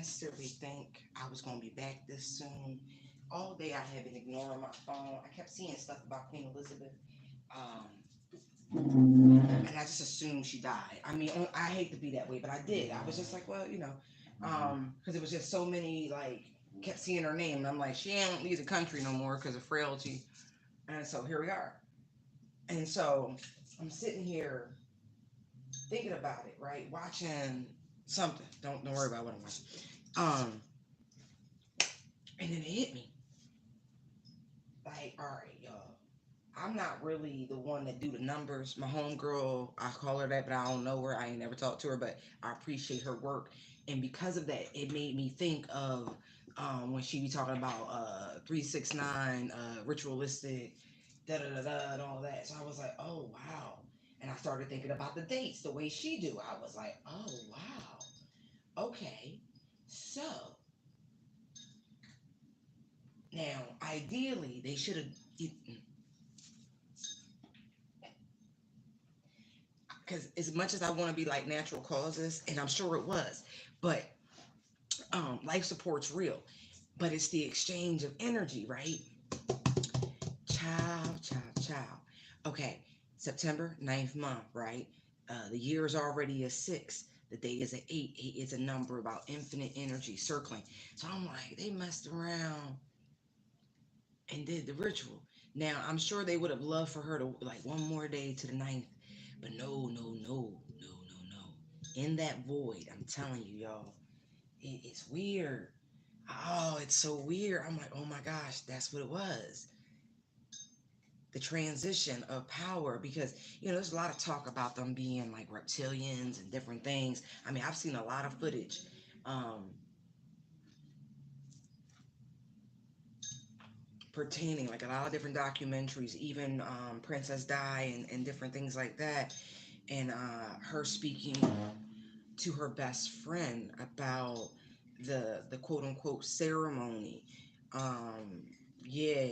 necessarily think I was going to be back this soon. All day I have been ignoring my phone. I kept seeing stuff about Queen Elizabeth. Um, and I just assumed she died. I mean, I hate to be that way, but I did. I was just like, well, because it was just so many, like, kept seeing her name. And I'm like, she ain't leave the country no more because of frailty. And so here we are. And so I'm sitting here thinking about it, right? Watching something. Don't worry about what I'm watching. Um, and then it hit me. Like, all right, y'all. I'm not really the one that do the numbers. My homegirl, I call her that, but I don't know her. I ain't never talked to her, but I appreciate her work. And because of that, it made me think of when she be talking about 369, ritualistic, da da da da, and all that. So I was like, oh wow. And I started thinking about the dates the way she do. I was like, oh wow. Okay. So now, ideally, they should have, because as much as I want to be like natural causes, and I'm sure it was, but life support's real, but it's the exchange of energy, right? Child, child, child. Okay, September 9th month, right? The year is already a 6. The day is an 8. 8 is a number about infinite energy circling. So I'm like, they messed around and did the ritual. Now, I'm sure they would have loved for her to, like, one more day to the 9th, but no, no, no, no, no, no. In that void, I'm telling you, y'all, it's weird. Oh, it's so weird. I'm like, oh my gosh, that's what it was. The transition of power, because there's a lot of talk about them being like reptilians and different things. I mean, I've seen a lot of footage um, pertaining, like a lot of different documentaries, even Princess Di and different things like that, and her speaking to her best friend about the quote unquote ceremony. Um, yeah,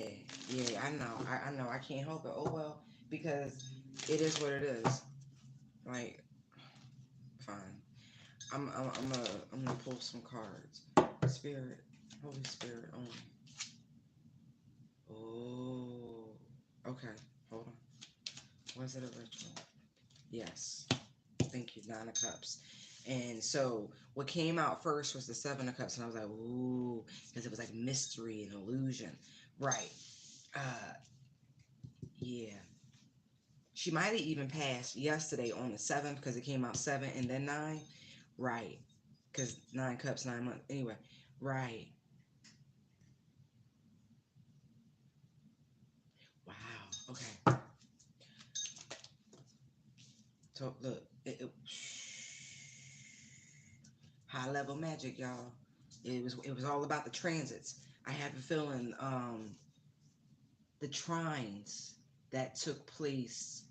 yeah, I know, I can't help it. Oh well, because it is what it is. Like, fine. I'm gonna pull some cards. Spirit, Holy Spirit only. Oh, okay. Hold on. Was it a ritual? Yes. Thank you. 9 of Cups. And so what came out first was the 7 of Cups, and I was like, ooh, because it was like mystery and illusion. Right. Uh, yeah. She might have even passed yesterday on the 7th because it came out 7 and then 9. Right. Because 9 cups, 9 months. Anyway. Right. Wow. Okay. So look, high level magic, y'all. It was all about the transits. I have a feeling the trines that took place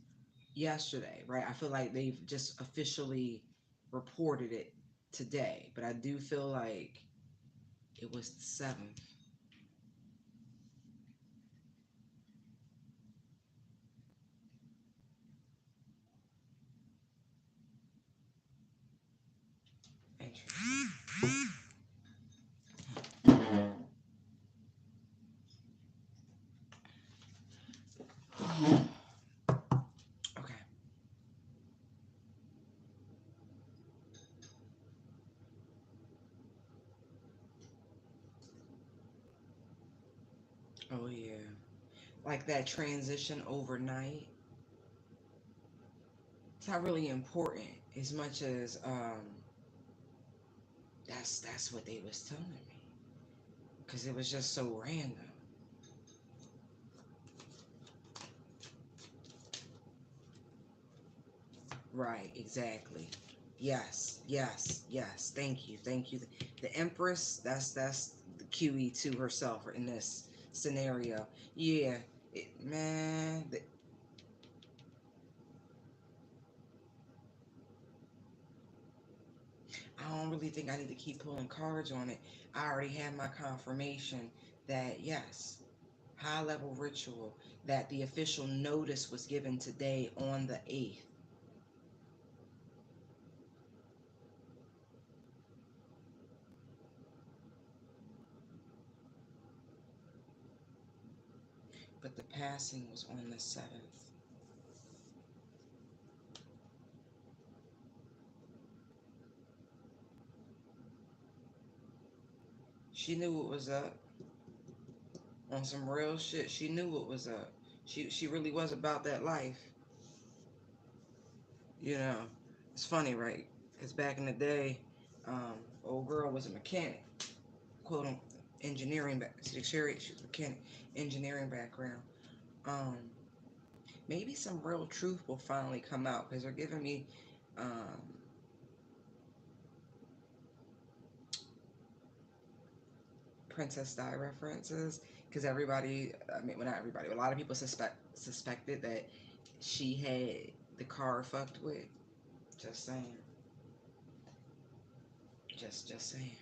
yesterday, right? I feel like they've just officially reported it today, but I do feel like it was the 7th. Interesting. Okay. Oh yeah. Like that transition overnight. It's not really important as much as that's what they was telling me because it was just so random. Right, exactly. Yes, yes, yes. Thank you, thank you. The Empress, that's the QE2 herself in this scenario. Yeah, man. I don't really think I need to keep pulling cards on it. I already had my confirmation that yes, high level ritual. That the official notice was given today on the 8th. passing was on the 7th. She knew what was up. On some real shit, she knew what was up. She really was about that life. You know, it's funny, right? Because back in the day, old girl was a mechanic, quote unquote, engineering. She was a mechanic, engineering background. Um, Maybe some real truth will finally come out because they're giving me Princess Di references because everybody, I mean, well, not everybody, but a lot of people suspected that she had the car fucked with. Just saying. Just saying.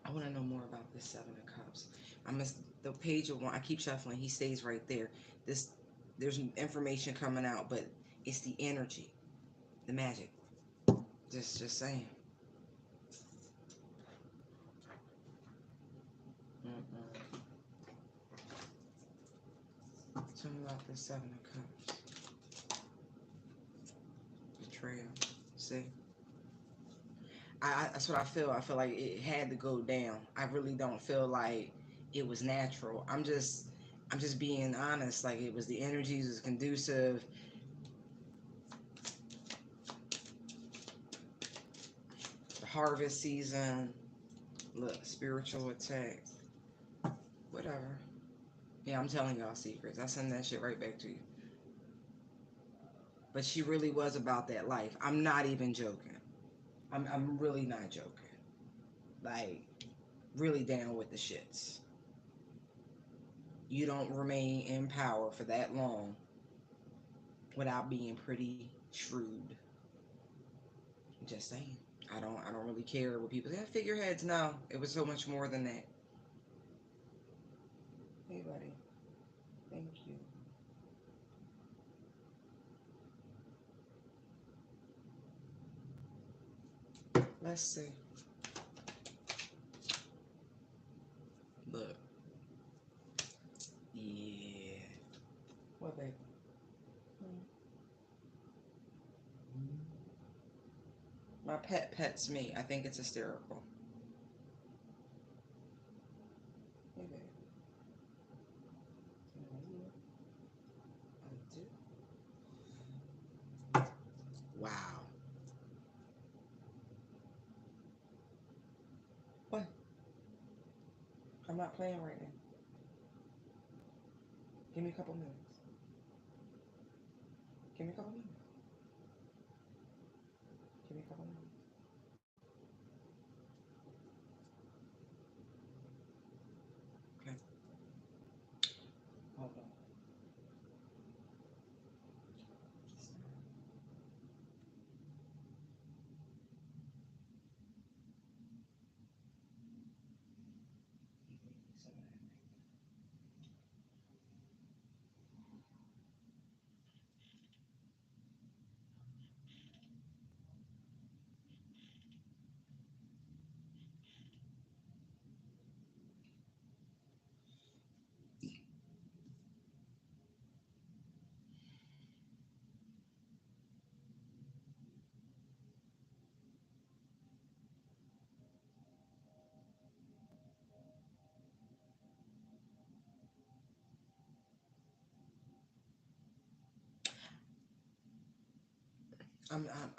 I want to know more about this Seven of Cups. I must the page of one. I keep shuffling. He stays right there. There's information coming out, but it's the energy, the magic. Just saying. Mm-mm. Tell me about this Seven of Cups. Betrayal. See. That's what I feel. I feel like it had to go down. I really don't feel like it was natural. I'm just being honest. Like it was the energies was conducive. The harvest season. Look, spiritual attack. Whatever. Yeah, I'm telling y'all secrets. I send that shit right back to you. But she really was about that life. I'm not even joking. I'm really not joking. Like, really down with the shits. You don't remain in power for that long without being pretty shrewd. Just saying. I don't really care what people say. Figureheads, no. It was so much more than that. Hey buddy. Thank you. Let's see. Look. Yeah. What, baby? My pet pets me. I think it's hysterical. Hey, baby. I do. Wow. What? I'm not playing right now. Give me a couple minutes. Give me a couple minutes. Give me a couple minutes. Okay. Hold on.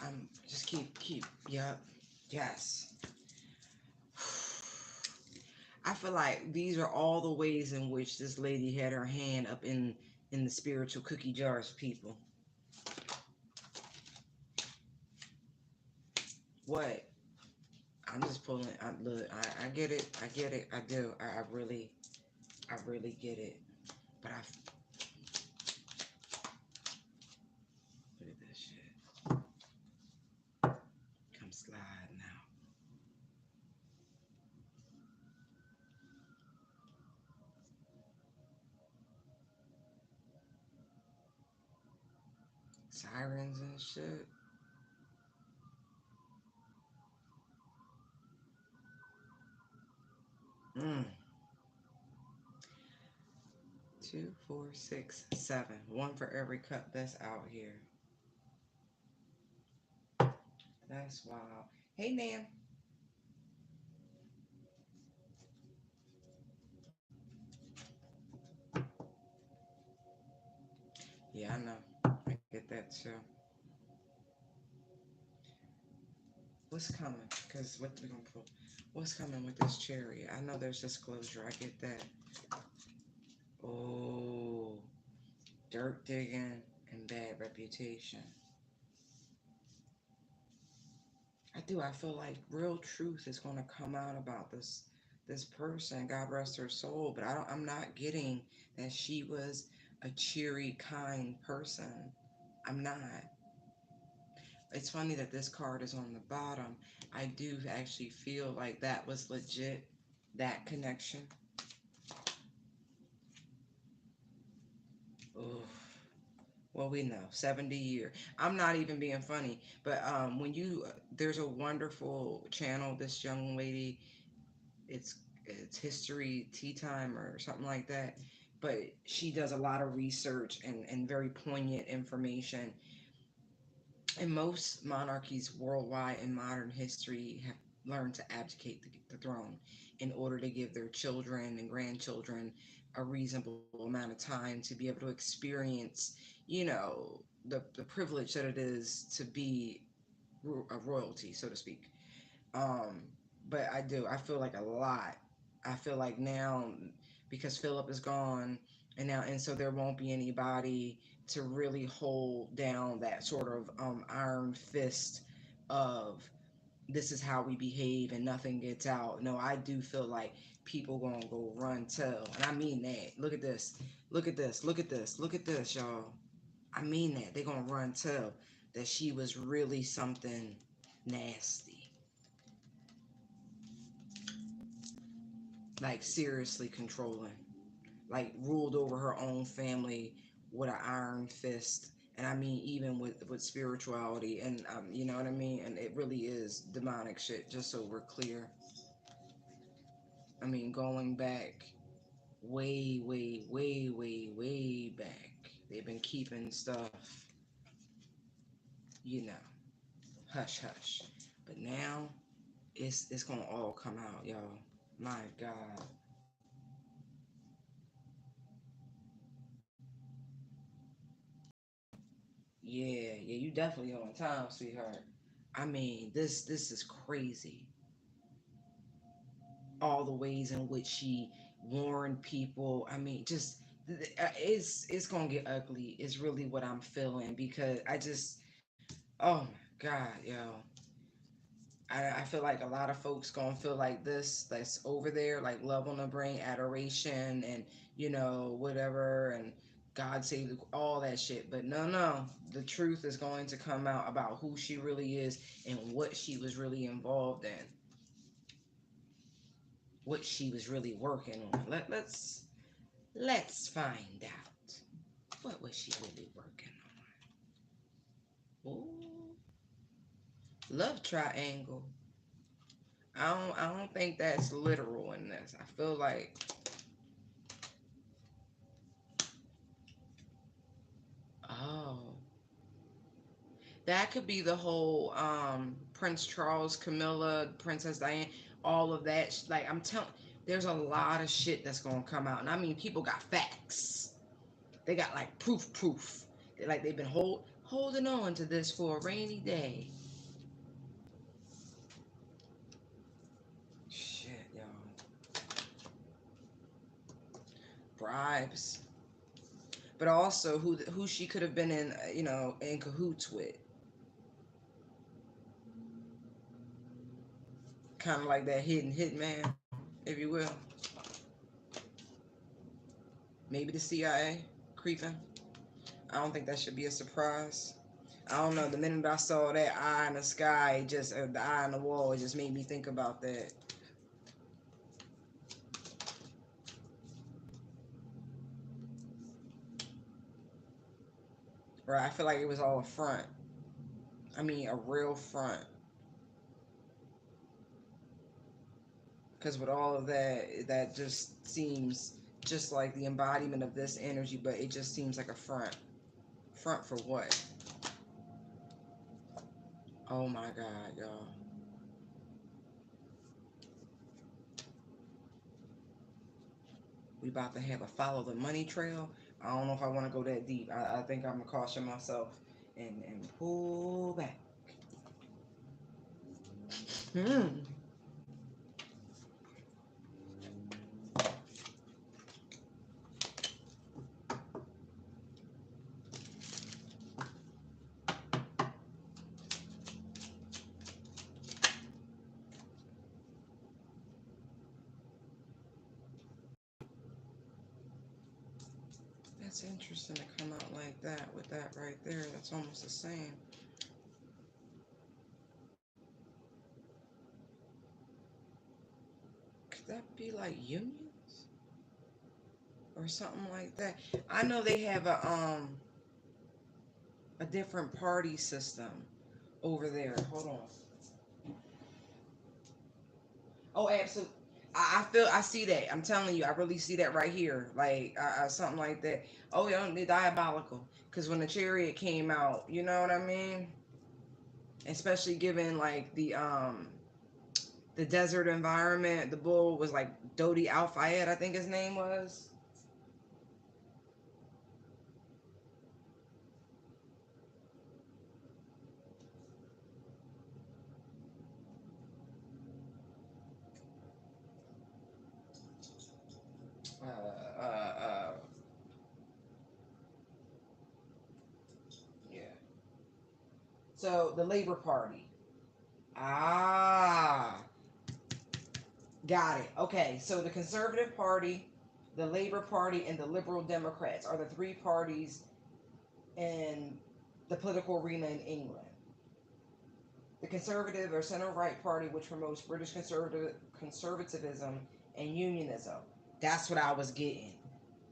I'm just keep, yep, yes. I feel like these are all the ways in which this lady had her hand up in the spiritual cookie jars, people. What? I'm just pulling. Look, I get it. I get it. I do. I really get it. But look at this shit. Come slide now. Sirens and shit. Mm. Two, four, six, seven. One for every cup that's out here. That's wild. Hey, Nan. Yeah, I know. I get that too. What's coming? Because what we gonna pull? What's coming with this chariot? I know there's disclosure. I get that. Oh, dirt digging and bad reputation. I do. I feel like real truth is gonna come out about this person. God rest her soul. But I don't. I'm not getting that she was a cheery, kind person. I'm not. It's funny that this card is on the bottom. I do actually feel like that was legit. That connection. Oof. Well, we know 70 year. I'm not even being funny, but when you there's a wonderful channel. This young lady, it's it's History Tea Time or something like that. But she does a lot of research and very poignant information. And most monarchies worldwide in modern history have learned to abdicate the throne in order to give their children and grandchildren a reasonable amount of time to be able to experience, the privilege that it is to be a royalty, so to speak. Um, but I do. I feel like a lot. I feel like now because Philip is gone, and so there won't be anybody to really hold down that sort of iron fist of this is how we behave and nothing gets out. No, I do feel like people gonna go run tell, and I mean that. Look at this. Look at this. Look at this. Look at this, y'all. I mean that. They gonna run tell that she was really something nasty. Like seriously controlling, like ruled over her own family with an iron fist. And I mean, even with spirituality, and you know what I mean. And it really is demonic shit. Just so we're clear. I mean, going back way, way, way, way, way back, they've been keeping stuff, you know, hush, hush. But now it's gonna all come out, y'all. My God. Yeah, you definitely on time, sweetheart. I mean, this is crazy. All the ways in which she warned people. I mean, just it's gonna get ugly. Is really what I'm feeling because I just, oh my God, yo. I feel like a lot of folks gonna feel like this that's over there, like love on the brain, adoration, and whatever, and God save all that shit. But no, the truth is going to come out about who she really is and what she was really involved in, what she was really working on. Let's find out. What was she really working on? Ooh, love triangle. I don't think that's literal in this. I feel like, oh, that could be the whole Prince Charles, Camilla, Princess Diane, all of that. Like I'm telling, there's a lot of shit that's gonna come out, and I mean, people got facts. They got like proof. Like they've been holding on to this for a rainy day. Shit, y'all. Bribes, but also who she could have been in cahoots with, kind of like that hidden hitman, if you will. Maybe the CIA creeping. I don't think that should be a surprise. I don't know. The minute I saw that eye in the sky, the eye on the wall, it just made me think about that. Right? I feel like it was all a front. I mean, a real front. Because with all of that, that just seems just like the embodiment of this energy, but it just seems like a front. Front for what? Oh my God, y'all. We about to have a follow the money trail. I don't know if I want to go that deep. I think I'm gonna caution myself and pull back. Hmm. That's interesting to come out like that with that right there. That's almost the same. Could that be like unions or something like that? I know they have a different party system over there. Hold on. Oh, absolutely. I see that. I'm telling you, I really see that right here. Like something like that. Oh, yeah, they're diabolical. Because when the chariot came out, you know what I mean? Especially given like the desert environment, the bull was like Dodi Al Fayed, I think his name was. Uh, uh, uh, yeah. So the Labor Party. Ah, got it. Okay, so the Conservative Party, the Labor Party, and the Liberal Democrats are the three parties in the political arena in England. The Conservative or center right party, which promotes British conservatism and unionism. That's what I was getting.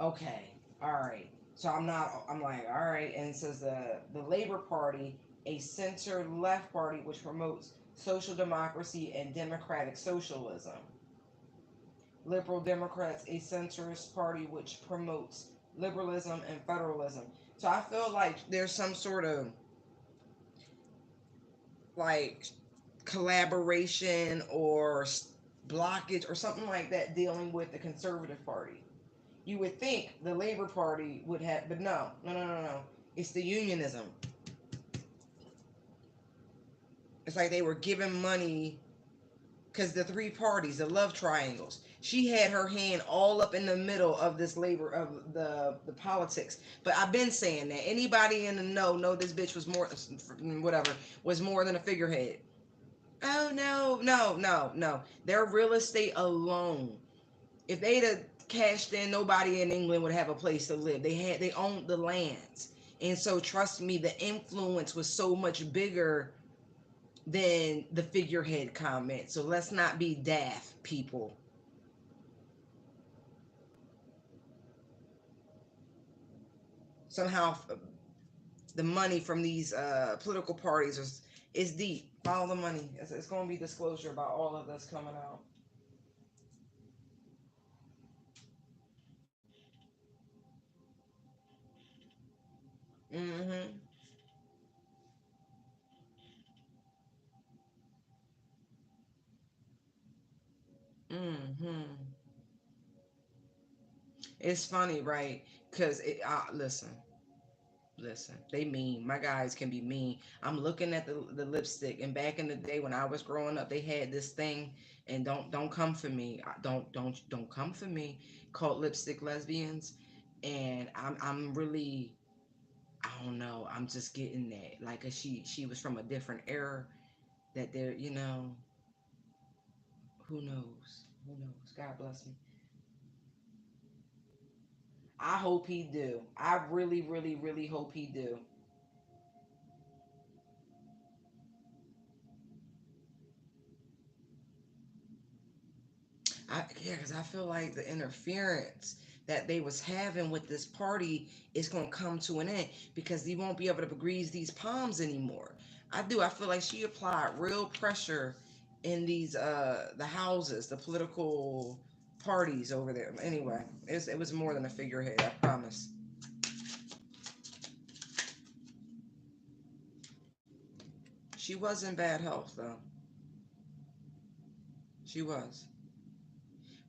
Okay, all right. So I'm not. I'm like, all right. And it says the Labor Party, a center left party which promotes social democracy and democratic socialism. Liberal Democrats, a centrist party which promotes liberalism and federalism. So I feel like there's some sort of like collaboration or blockage or something like that dealing with the Conservative Party. You would think the Labor Party would have, but no, no, no, no, no. It's the unionism. It's like they were giving money because the three parties, the love triangles. She had her hand all up in the middle of this labor of the politics. But I've been saying that anybody in the know this bitch was more whatever was more than a figurehead. Oh no, no, no, no. Their real estate alone. If they'd have cashed in, nobody in England would have a place to live. They owned the lands. And so trust me, the influence was so much bigger than the figurehead comment. So let's not be daft, people. Somehow the money from these political parties is deep. Follow the money. It's going to be disclosure about all of this coming out. Mm-hmm. Mm-hmm. It's funny, right? Because listen, listen, they mean. My guys can be mean. I'm looking at the lipstick, and back in the day when I was growing up, they had this thing, and don't come for me. Don't come for me. Called lipstick lesbians, and I'm really I don't know. I'm just getting that like 'cause she was from a different era that they're who knows God bless me. I hope he do. I really really really hope he do. Yeah, because I feel like the interference that they was having with this party is gonna come to an end because he won't be able to grease these palms anymore. I do. I feel like she applied real pressure in these the houses, the political parties over there. Anyway, it was more than a figurehead, I promise. She was in bad health, though. She was.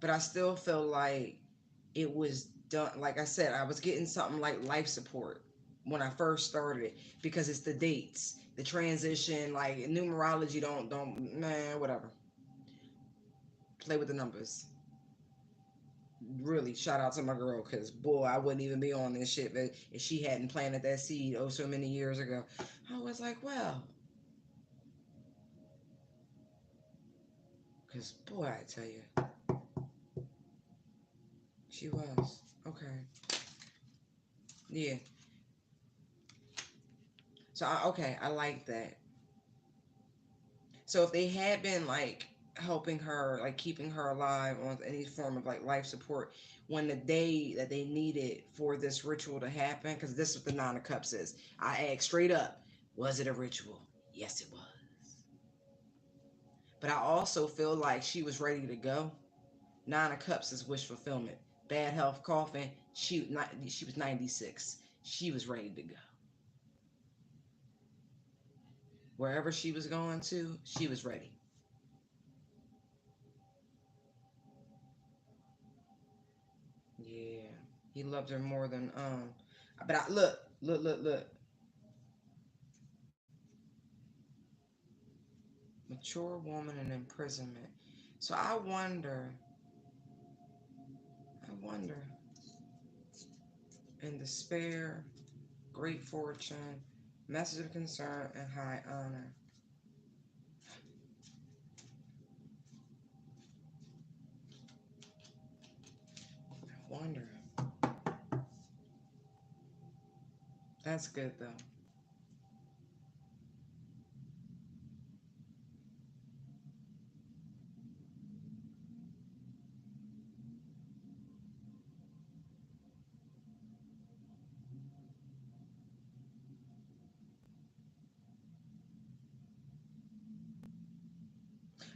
But I still feel like it was done. Like I said, I was getting something like life support when I first started it because it's the dates, the transition, like numerology. Don't man, whatever. Play with the numbers. Really, shout out to my girl because boy, I wouldn't even be on this shit if she hadn't planted that seed oh so many years ago. I was like, well, because boy, I tell you, she was okay. Yeah. So okay, I like that. So if they had been like helping her, like keeping her alive on any form of like life support, when the day that they needed for this ritual to happen, because this is what the Nine of Cups is. I asked straight up, was it a ritual? Yes, it was. But I also feel like she was ready to go. Nine of Cups is wish fulfillment. Bad health, coughing. She was 96. She was ready to go. Wherever she was going to, she was ready. Yeah, he loved her more than But look. Mature woman in imprisonment. So I wonder, in despair, great fortune, message of concern, and high honor. I wonder. That's good though.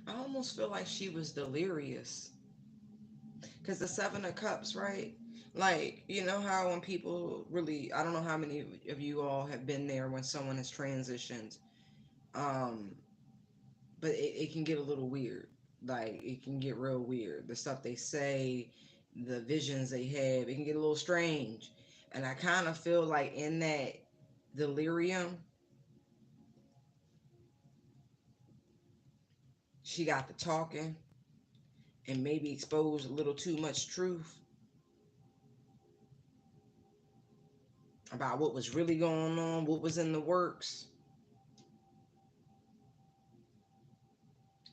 I almost feel like she was delirious because the Seven of Cups, right? Like, you know how when people really, I don't know how many of you all have been there when someone has transitioned, um, but it can get a little weird. Like, it can get real weird. The stuff they say, the visions they have, it can get a little strange. And I kind of feel like in that delirium, she got to talking and maybe exposed a little too much truth about what was really going on, what was in the works,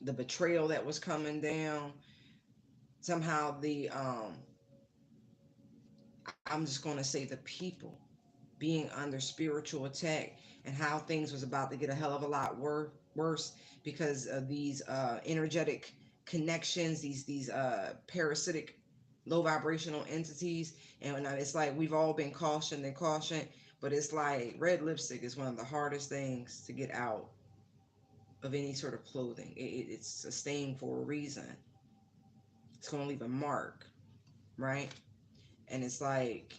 the betrayal that was coming down. Somehow I'm just going to say the people being under spiritual attack and how things was about to get a hell of a lot worse because of these energetic connections, these parasitic low vibrational entities. And it's like we've all been cautioned, but it's like red lipstick is one of the hardest things to get out of any sort of clothing. It's a stain for a reason. It's going to leave a mark, right? And it's like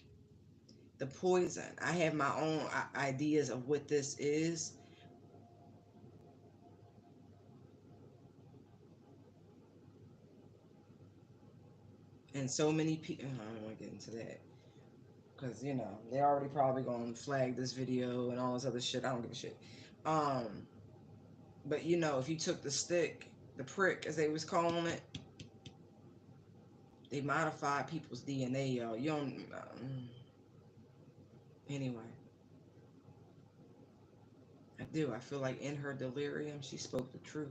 the poison. I have my own ideas of what this is. And so many people, I don't want to get into that because they already probably gonna flag this video and all this other shit. I don't give a shit. Um, but if you took the stick, the prick as they was calling it, they modified people's DNA, yo. You don't. Anyway, I do. I feel like in her delirium, she spoke the truth.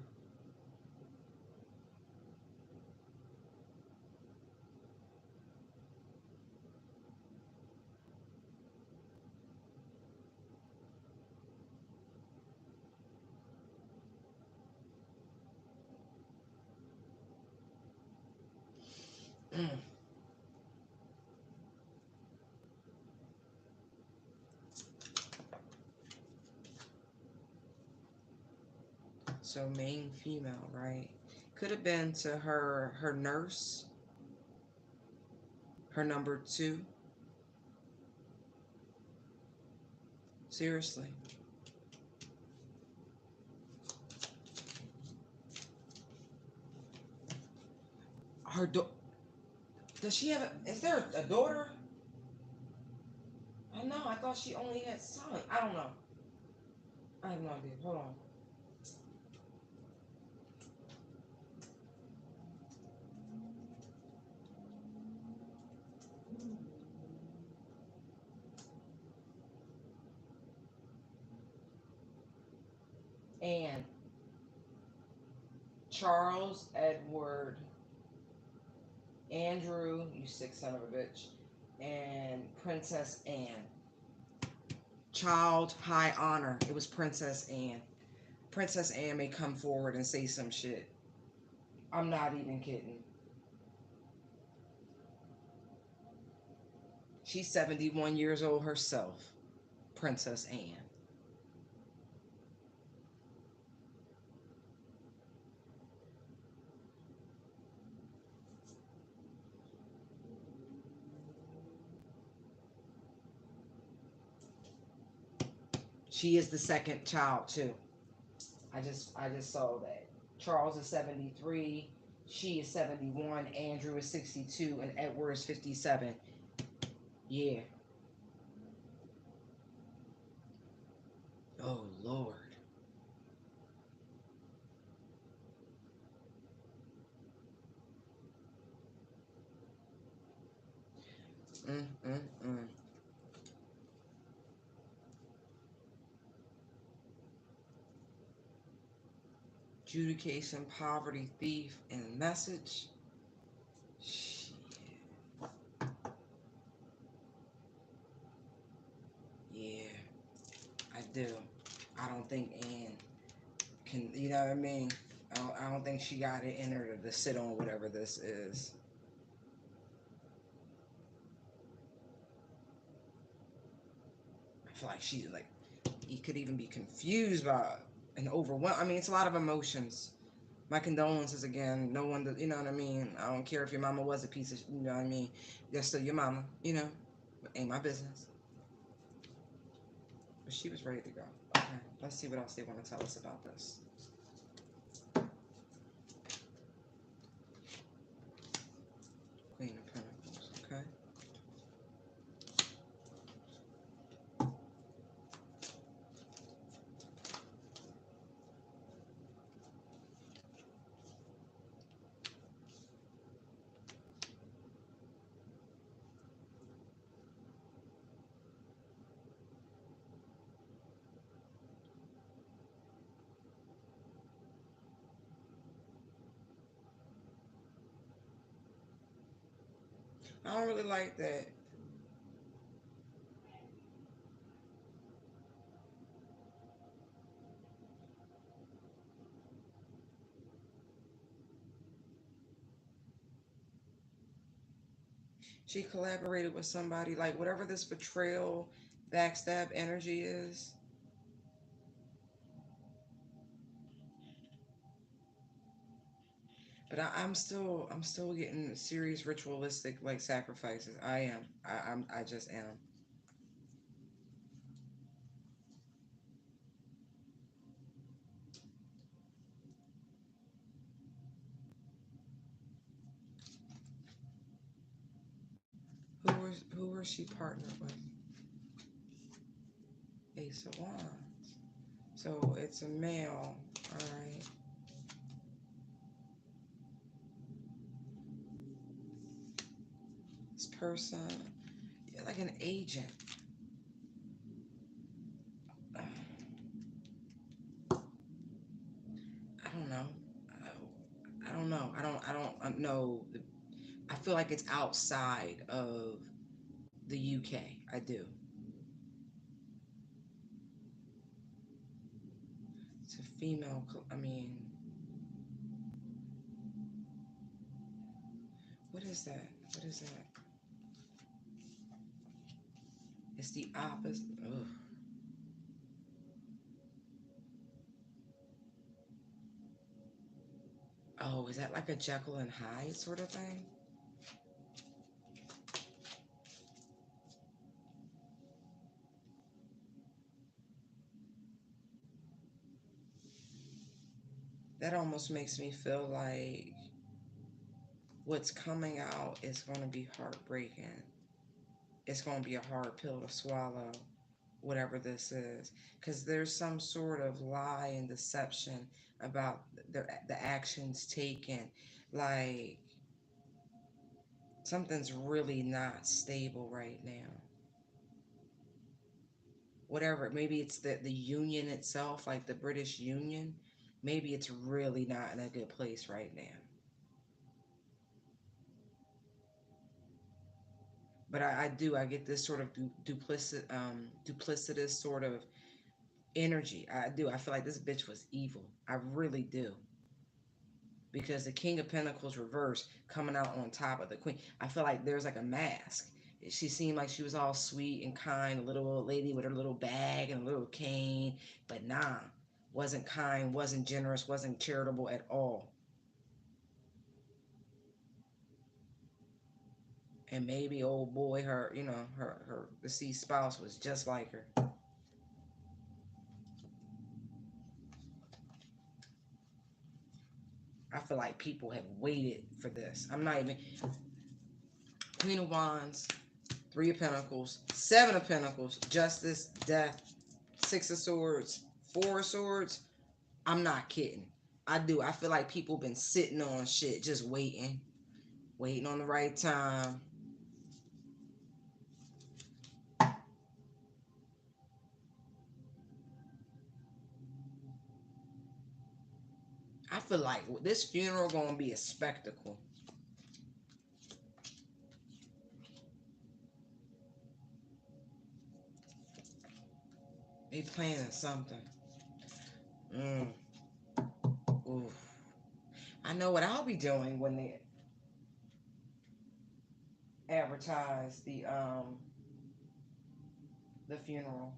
Mm. So main female, right? Could have been to her nurse, Her number 2. Seriously. Her does she have is there a daughter? I know. I thought she only had son. I don't know. I have no idea. Hold on. And Charles Edward Andrew, you sick son of a bitch, and Princess Anne. Child high honor. It was Princess Anne. Princess Anne may come forward and say some shit. I'm not even kidding. She's 71 years old herself. Princess Anne. She is the second child too. I just saw that. Charles is 73, she is 71, Andrew is 62, and Edward is 57. Yeah. Oh Lord. Mm, mm, mm. Adjudication, poverty, thief, and message. Shit. Yeah, I do. I don't think Anne can, you know what I mean? I don't think she got it in her to sit on whatever this is. I feel like she, like, you could even be confused by and overwhelmed. I mean, it's a lot of emotions. My condolences again. No one, you know what I mean? I don't care if your mama was a piece of, you know what I mean? That's still your mama, you know? Ain't my business. But she was ready to go. Okay, let's see what else they want to tell us about this. Queen of Pentacles, okay? I don't really like that. She collaborated with somebody, like whatever this betrayal, backstab energy is. But I'm still getting serious ritualistic like sacrifices. I am. I just am. Who was she partnered with? Ace of Wands. So it's a male. All right. This person, yeah, like an agent. I don't know. I don't know. I don't know. I feel like it's outside of the UK. I do. It's a female. I mean, what is that? What is that? It's the opposite. Ugh. Oh, is that like a Jekyll and Hyde sort of thing? That almost makes me feel like what's coming out is going to be heartbreaking. It's going to be a hard pill to swallow, whatever this is, because there's some sort of lie and deception about the actions taken. Like, something's really not stable right now. Whatever, maybe it's the union itself, like the British Union. Maybe it's really not in a good place right now. But I get this sort of duplicitous sort of energy. I do. I feel like this bitch was evil. I really do. Because the King of Pentacles reverse coming out on top of the Queen. I feel like there's like a mask. She seemed like she was all sweet and kind, a little old lady with her little bag and a little cane. But nah, wasn't kind, wasn't generous, wasn't charitable at all. And maybe old boy, her, her deceased spouse was just like her. I feel like people have waited for this. I'm not even. Queen of Wands, Three of Pentacles, Seven of Pentacles, Justice, Death, Six of Swords, Four of Swords. I'm not kidding. I do. I feel like people been sitting on shit, just waiting, waiting on the right time. I feel like this funeral gonna be a spectacle. They planning something. Mm. Oof. I know what I'll be doing when they advertise the funeral.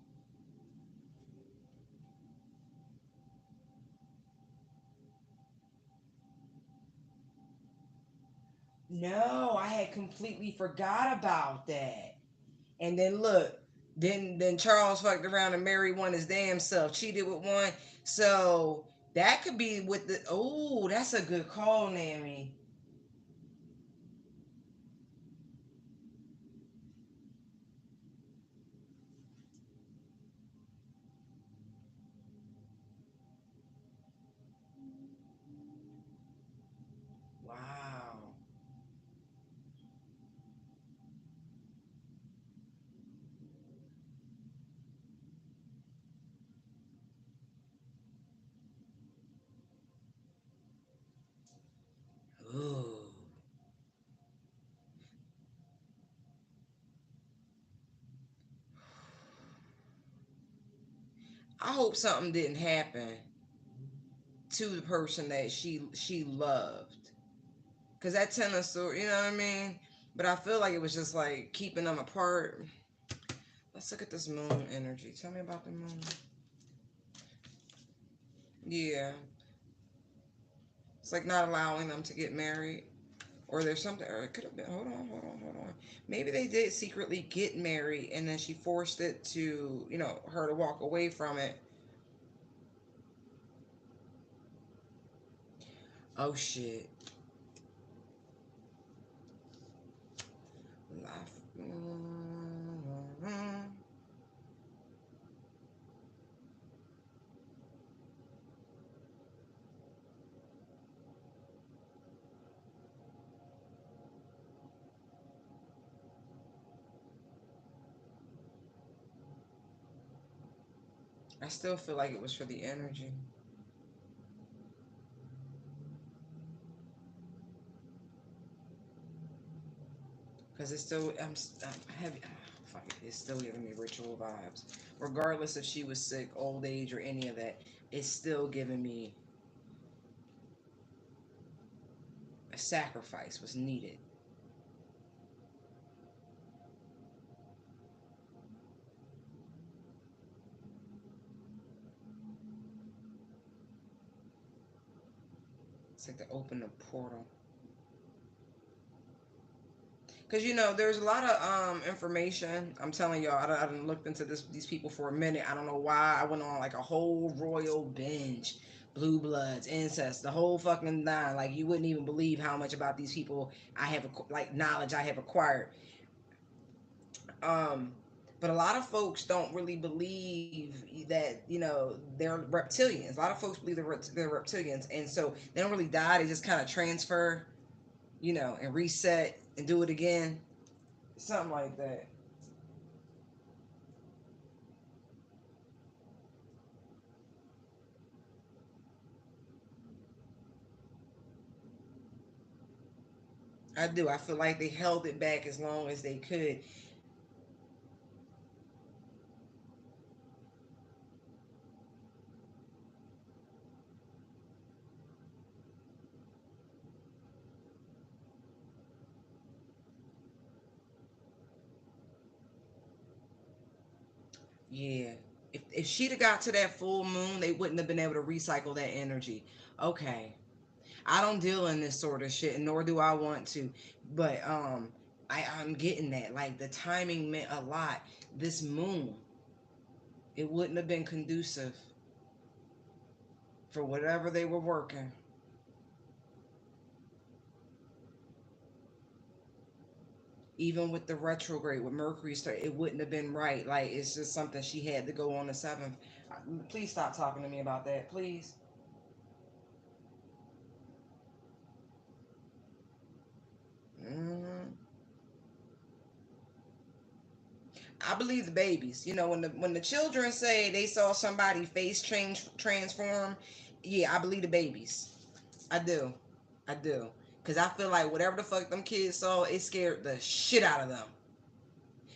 No, I had completely forgot about that. And then look, then Charles fucked around and married one his damn self, cheated with one. So that could be with the. Oh, that's a good call, Nami. Wow. Ooh. I hope something didn't happen to the person that she loved, cause that Ten of Swords, you know what I mean. But I feel like it was just like keeping them apart. Let's look at this moon energy. Tell me about the moon. Yeah, it's like not allowing them to get married. Or there's something, or it could have been, hold on. Maybe they did secretly get married and then she forced it to, her to walk away from it. Oh shit. Life. I still feel like it was for the energy. Because it's still, I'm heavy. Fuck it, it's still giving me ritual vibes. Regardless if she was sick, old age, or any of that, it's still giving me a sacrifice was needed. It's like to open a portal. Because there's a lot of information. I'm telling y'all, I done looked into these people for a minute. I don't know why. I went on like a whole royal binge, blue bloods, incest, the whole fucking nine. Like, you wouldn't even believe how much about these people I have, like, knowledge I have acquired. Um, but a lot of folks don't really believe that, you know, they're reptilians. A lot of folks believe they're reptilians, and so they don't really die. They just kind of transfer, you know, and reset and do it again, something like that. I do. I feel like they held it back as long as they could. Yeah. If she'd have got to that full moon, they wouldn't have been able to recycle that energy. Okay. I don't deal in this sort of shit, nor do I want to. But I'm getting that. Like, the timing meant a lot. This moon, it wouldn't have been conducive for whatever they were working. Even with the retrograde, with Mercury start, it wouldn't have been right. Like, it's just something she had to go on the seventh. Please stop talking to me about that, please. Hmm. I believe the babies. You know, when the children say they saw somebody face change transform, yeah, I believe the babies. I do, I do, cause I feel like whatever the fuck them kids saw, it scared the shit out of them.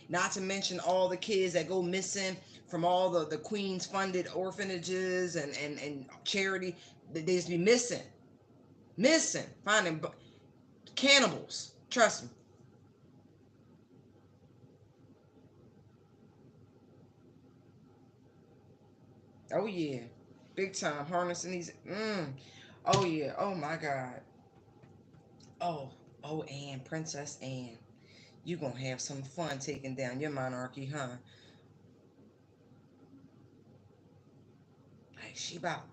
Not to mention all the kids that go missing from all the Queen's funded orphanages and charity. They just be missing, finding cannibals. Trust me. Oh yeah, big time harnessing these. Oh yeah. Oh my God. Oh, oh, Anne, Princess Anne, you gonna have some fun taking down your monarchy, huh? Like, she about,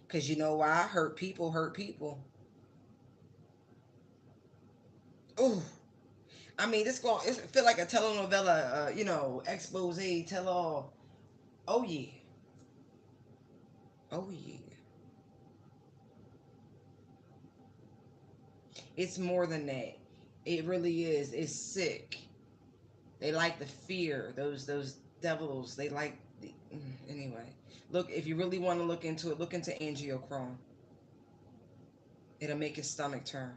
cause you know why? Hurt people hurt people. Oh, I mean, this going it feel like a telenovela, you know, expose, tell all. Oh yeah, oh yeah. It's more than that. It really is. It's sick. They like the fear. Those devils. They like. Anyway, look. If you really want to look into it, look into angiochrome. It'll make his stomach turn.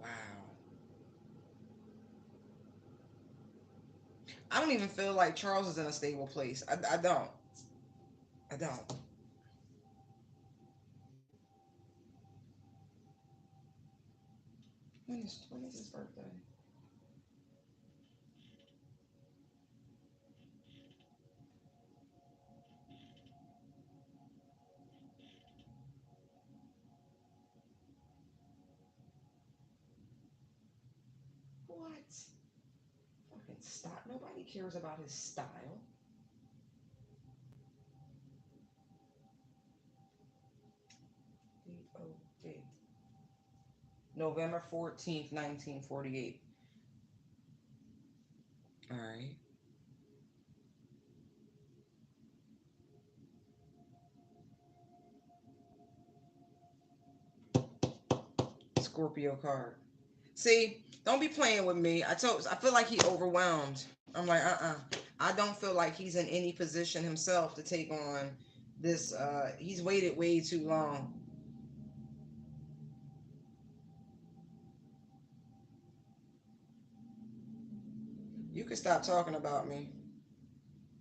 Wow. I don't even feel like Charles is in a stable place. I don't. I don't. When is his birthday? What? Fucking stop. Nobody cares about his style. D-O-D. November 14th, 1948. All right. Scorpio card. See, don't be playing with me. I feel like he overwhelmed. I'm like, I don't feel like he's in any position himself to take on this. He's waited way too long. You can stop talking about me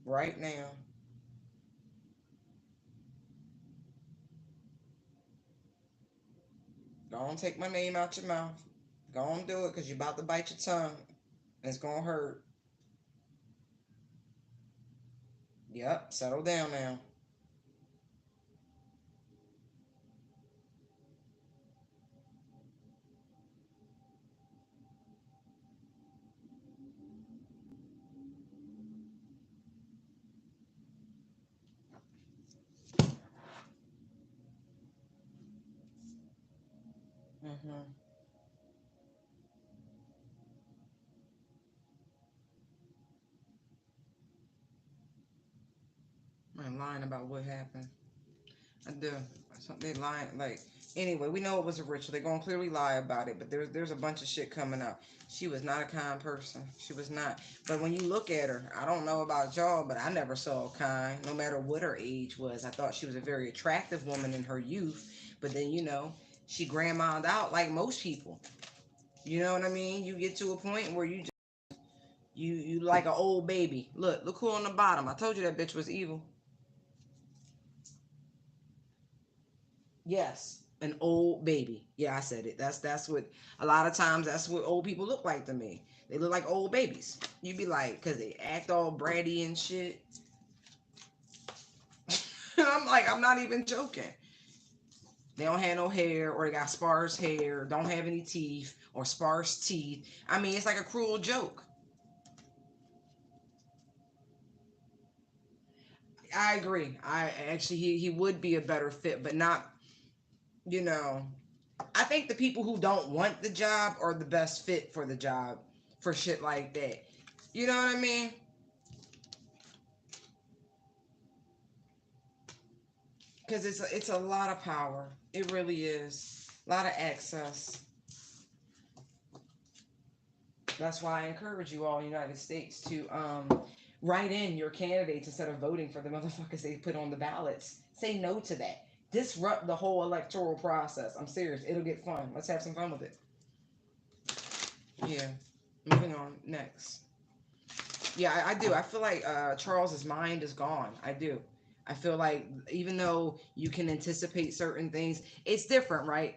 right now. Go on, take my name out your mouth. Go on, do it, because you're about to bite your tongue. And it's going to hurt. Yep, settle down now. Mm-hmm. I'm lying about what happened. I do. Something they lying like anyway, we know it was a ritual. They're gonna clearly lie about it, but there's a bunch of shit coming up. She was not a kind person. She was not. But when you look at her, I don't know about y'all, but I never saw kind, no matter what her age was. I thought she was a very attractive woman in her youth, but then she grandmaed out like most people. You know what I mean? You get to a point where you like an old baby. Look who on the bottom. I told you that bitch was evil. Yes, an old baby. Yeah, I said it. That's what a lot of times that's what old people look like to me. They look like old babies. You be like, cause they act all bratty and shit. I'm like, I'm not even joking. They don't have no hair, or they got sparse hair, don't have any teeth, or sparse teeth. I mean, it's like a cruel joke. I agree. I actually he would be a better fit, but not you know. I think the people who don't want the job are the best fit for the job for shit like that. You know what I mean? Because it's a lot of power. It really is. A lot of access. That's why I encourage you all in the United States to write in your candidates instead of voting for the motherfuckers they put on the ballots. Say no to that. Disrupt the whole electoral process. I'm serious. It'll get fun. Let's have some fun with it. Yeah. Moving on. Next. Yeah, I do. I feel like Charles's mind is gone. I do. I feel like even though you can anticipate certain things, it's different, right?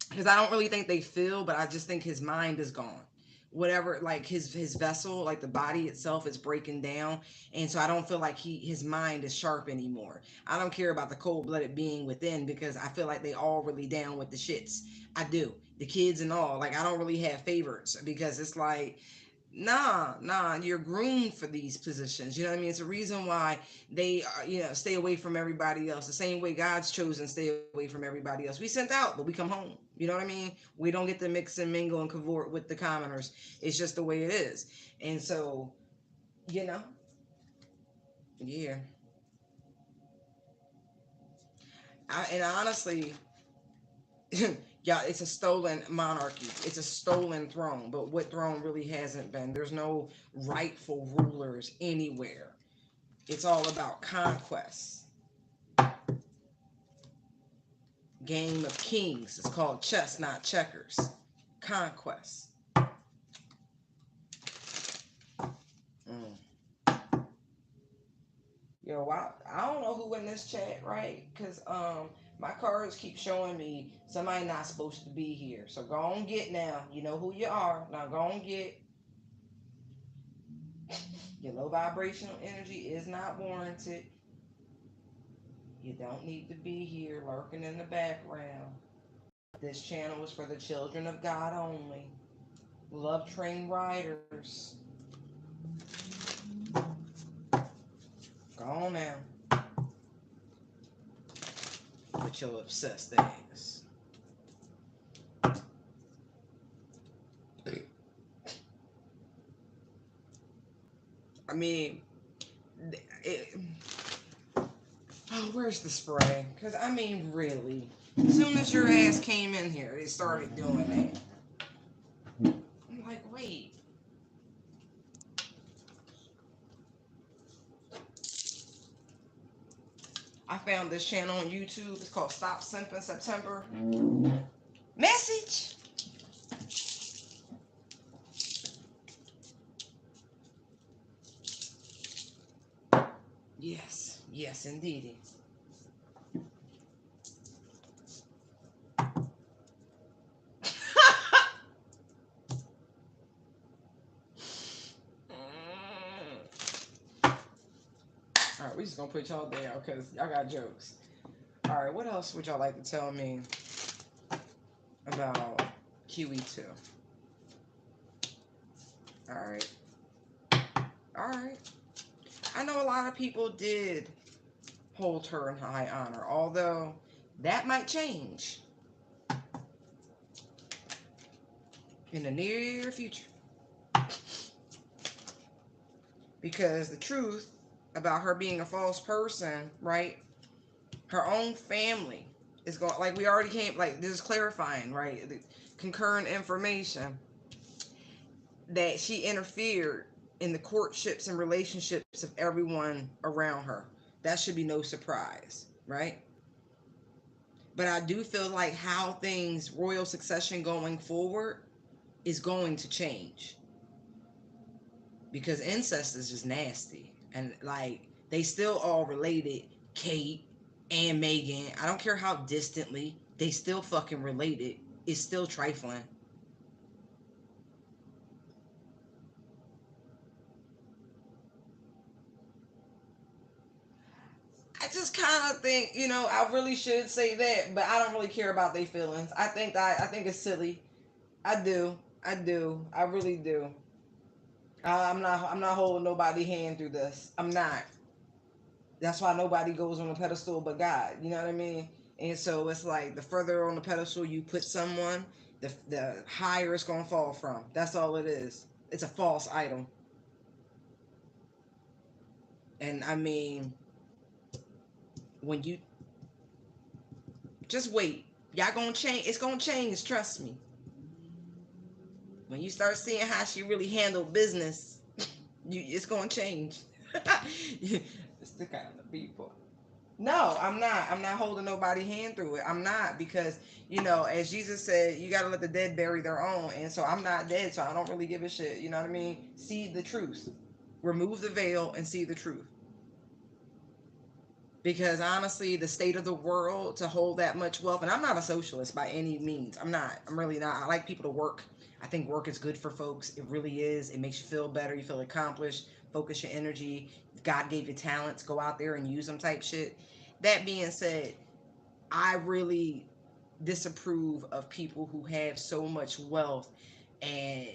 Because I don't really think they feel, but I just think his mind is gone. Whatever, like his vessel, like the body itself, is breaking down, and so I don't feel like his mind is sharp anymore. I don't care about the cold blooded being within because I feel like they all really down with the shits. I do, the kids and all. Like I don't really have favorites because it's like nah, you're groomed for these positions. You know what I mean? It's a reason why they, stay away from everybody else. The same way God's chosen stay away from everybody else. We sent out, but we come home. You know what I mean? We don't get to mix and mingle and cavort with the commoners. It's just the way it is. And so, you know, yeah. And honestly, yeah, it's a stolen monarchy. It's a stolen throne. But what throne really hasn't been? There's no rightful rulers anywhere. It's all about conquest. Game of kings. It's called chess, not checkers. Conquest. Mm. Yo, I don't know who in this chat, right? Because my cards keep showing me somebody not supposed to be here. So go on get now. You know who you are. Now go on get. Your low vibrational energy is not warranted. You don't need to be here lurking in the background. This channel is for the children of God only. Love train riders. Go on now. With your obsessed ass. I mean, it, oh, where's the spray? Because, I mean, really. As soon as your ass came in here, they started doing that. I'm like, wait. I found this channel on YouTube. It's called Stop Simping September. Message. Yes. Yes, indeed. All right, we just gonna put y'all down because y'all got jokes. All right, what else would y'all like to tell me about QE2? All right. All right. I know a lot of people did hold her in high honor, although that might change. in the near future. Because the truth about her being a false person, right? Her own family is going, like we already came, like this is clarifying, right? The concurrent information that she interfered in the courtships and relationships of everyone around her. That should be no surprise, right? But I do feel like how things, royal succession going forward, is going to change. Because incest is just nasty. And like, they still all related, Kate and Megan. I don't care how distantly, they still fucking related. It's still trifling. I just kind of think, I really should say that, but I don't really care about their feelings. I think it's silly. I do. I do. I really do. I'm not holding nobody's hand through this. I'm not. That's why nobody goes on the pedestal but God. You know what I mean? And so it's like the further on the pedestal you put someone, the higher it's gonna fall from. That's all it is. It's a false idol. And I mean, when you just wait, y'all gonna change. It's gonna change. Trust me. When you start seeing how she really handled business, it's gonna change. It's the kind of people. No, I'm not. I'm not holding nobody hand through it. I'm not, because as Jesus said, you gotta let the dead bury their own. And so I'm not dead, so I don't really give a shit. You know what I mean? See the truth. Remove the veil and see the truth. Because honestly, the state of the world to hold that much wealth, and I'm not a socialist by any means. I'm not. I'm really not. I like people to work. I think work is good for folks. It really is. It makes you feel better. You feel accomplished. Focus your energy. God gave you talents. Go out there and use them type shit. That being said, I really disapprove of people who have so much wealth and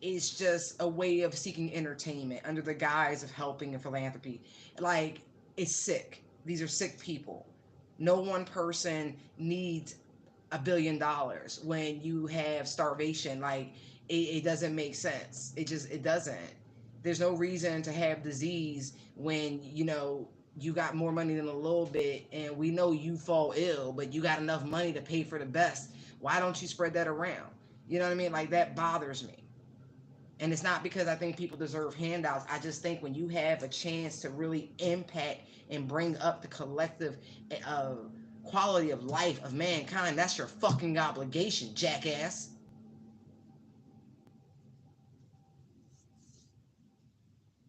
it's just a way of seeking entertainment under the guise of helping and philanthropy. Like, it's sick. These are sick people. No one person needs $1 billion when you have starvation. Like, it doesn't make sense. It doesn't. There's no reason to have disease when you got more money than a little bit, and we know you fall ill, but you got enough money to pay for the best. Why don't you spread that around? You know what I mean? Like, that bothers me. And it's not because I think people deserve handouts. I just think when you have a chance to really impact and bring up the collective uh, quality of life of mankind, that's your fucking obligation, jackass.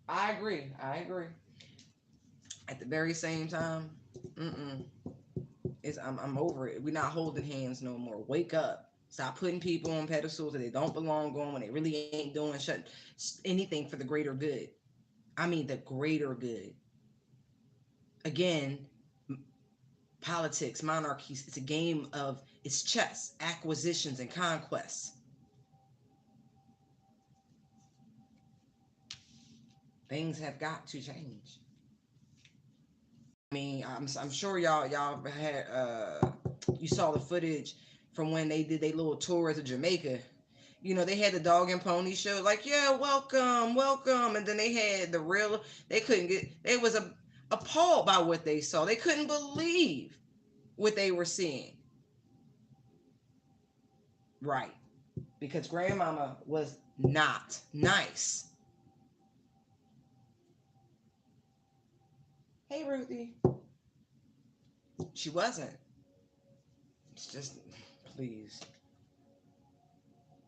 I agree. I agree. At the very same time, mm-mm. I'm over it. We're not holding hands no more. Wake up. Stop putting people on pedestals that they don't belong on when they really ain't doing anything for the greater good. I mean, the greater good. Again, politics, monarchies, it's a game of, it's chess, acquisitions and conquests. Things have got to change. I mean, I'm sure y'all had you saw the footage from when they did their little tour to Jamaica. They had the dog and pony show, like, yeah, welcome, welcome, and then they had the real. They couldn't get. They was appalled by what they saw. They couldn't believe what they were seeing. Right, because grandmama was not nice. Hey, Ruthie. She wasn't. It's just, please.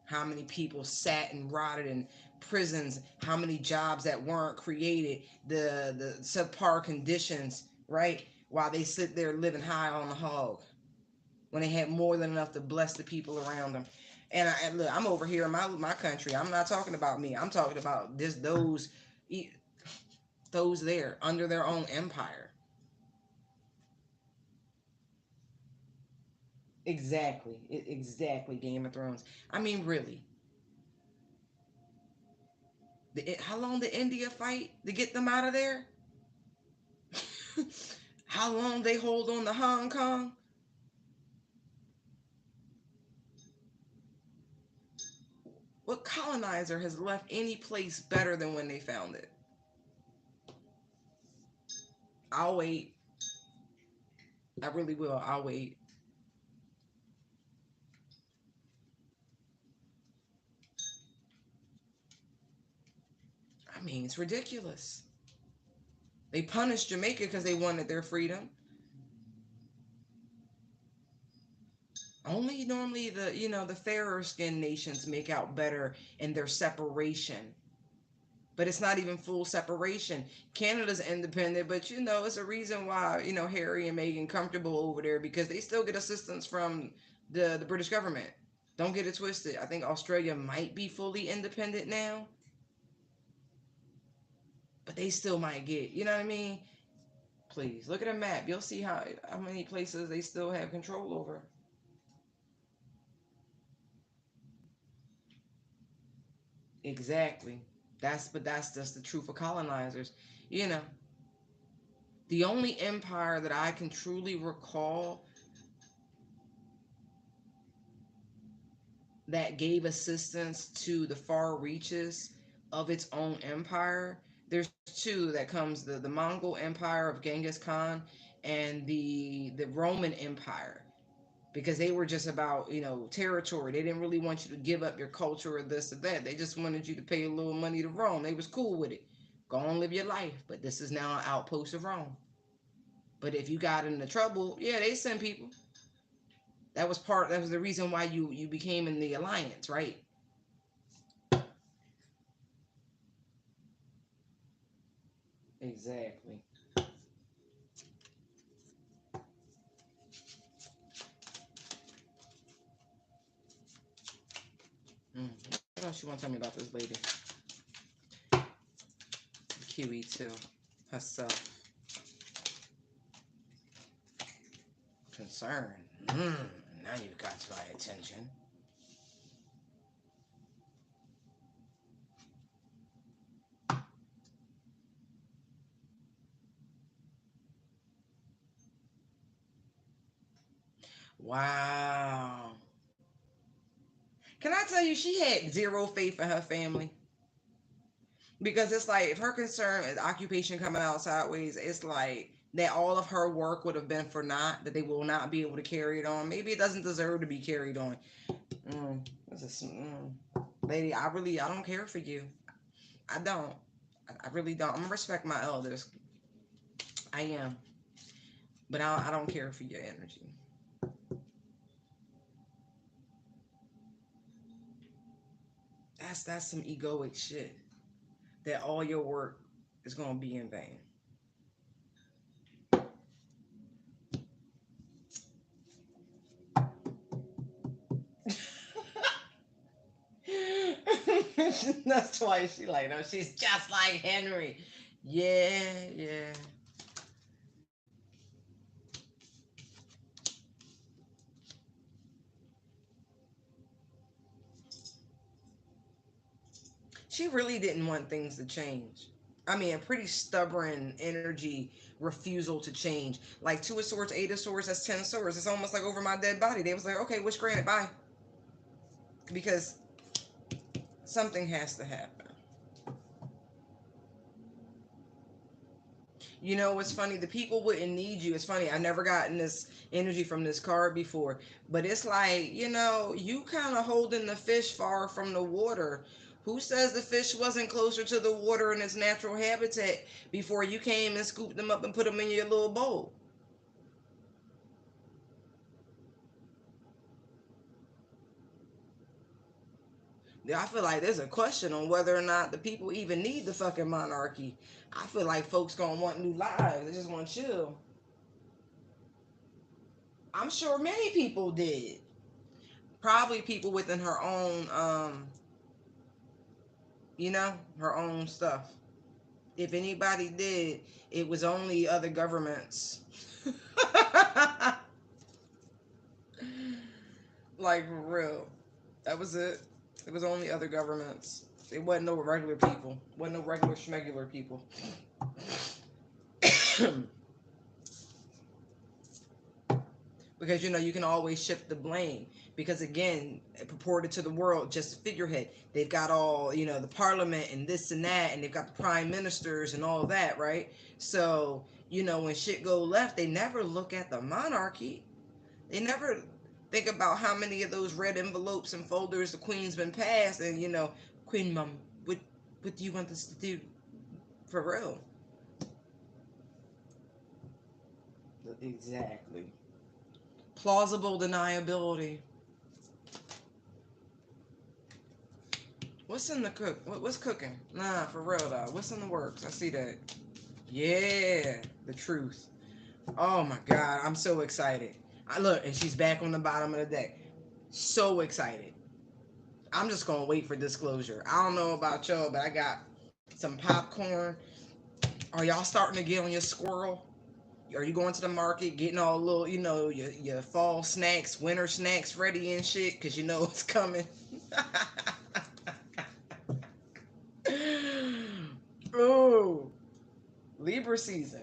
How many people sat and rotted in prisons? How many jobs that weren't created? The subpar conditions, right? While they sit there living high on the hog, when they had more than enough to bless the people around them. And look, I'm over here in my country. I'm not talking about me. I'm talking about those there under their own empire. Exactly. Exactly. Game of Thrones. I mean, really. How long did India fight to get them out of there? How long they hold on to Hong Kong? What colonizer has left any place better than when they found it? I'll wait. I really will. I'll wait. I mean, it's ridiculous. They punished Jamaica because they wanted their freedom. Only normally the fairer skinned nations make out better in their separation. But it's not even full separation. Canada's independent, but it's a reason why, Harry and Meghan comfortable over there because they still get assistance from the British government. Don't get it twisted. I think Australia might be fully independent now, but they still might get, you know what I mean? Please look at a map. You'll see how many places they still have control over. Exactly. That's just the truth of colonizers. You know, the only empire that I can truly recall that gave assistance to the far reaches of its own empire. There's two that comes the Mongol Empire of Genghis Khan and the Roman Empire because they were just about territory. They didn't really want you to give up your culture or this or that. They just wanted you to pay a little money to Rome. They was cool with it. Go on, live your life. But this is now an outpost of Rome. But if you got into trouble, yeah, they send people. That was the reason why you became in the alliance, right? Exactly. Mm. What else you want to tell me about this lady? Kiwi too. Herself. Concern. Now you've got my attention. Wow. Can I tell you, she had zero faith in her family? Because it's like, if her concern is occupation coming out sideways, it's like that all of her work would have been for naught, that they will not be able to carry it on. Maybe it doesn't deserve to be carried on. Lady, I don't care for you. I don't. I really don't. I'm gonna respect my elders. I am. But I don't care for your energy. That's some egoic shit. That all your work is gonna be in vain. That's why she like, no, she's just like Henry. Yeah, yeah. She really didn't want things to change. I mean, a pretty stubborn energy refusal to change. Like two of swords, eight of swords, that's 10 swords. It's almost like over my dead body. They was like, okay, wish granted, bye. Because something has to happen. You know what's funny? The people wouldn't need you. It's funny. I've never gotten this energy from this card before, but it's like, you kind of holding the fish far from the water. Who says the fish wasn't closer to the water in its natural habitat before you came and scooped them up and put them in your little bowl? Yeah, I feel like there's a question on whether or not the people even need the fucking monarchy. I feel like folks gonna want new lives. They just want to chill. I'm sure many people did. Probably people within her own, her own stuff. If anybody did, it was only other governments. Like, for real. That was it. It was only other governments. It wasn't no regular people. Wasn't no regular schmegular people. Because you can always shift the blame. because again, purported to the world, just a figurehead. They've got all, the parliament and this and that, and they've got the prime ministers and all that, right? So, when shit go left, they never look at the monarchy. They never think about how many of those red envelopes and folders the queen's been passed, and Queen Mom, what do you want us to do? For real. Exactly. Plausible deniability. What's in the cook? What's cooking? Nah, for real though. What's in the works? I see that. Yeah, the truth. Oh my God, I'm so excited. I look, and she's back on the bottom of the deck. So excited. I'm just gonna wait for disclosure. I don't know about y'all, but I got some popcorn. Are y'all starting to get on your squirrel? Are you going to the market, getting all little, your fall snacks, winter snacks ready and shit, because you know it's coming? Ooh, Libra season.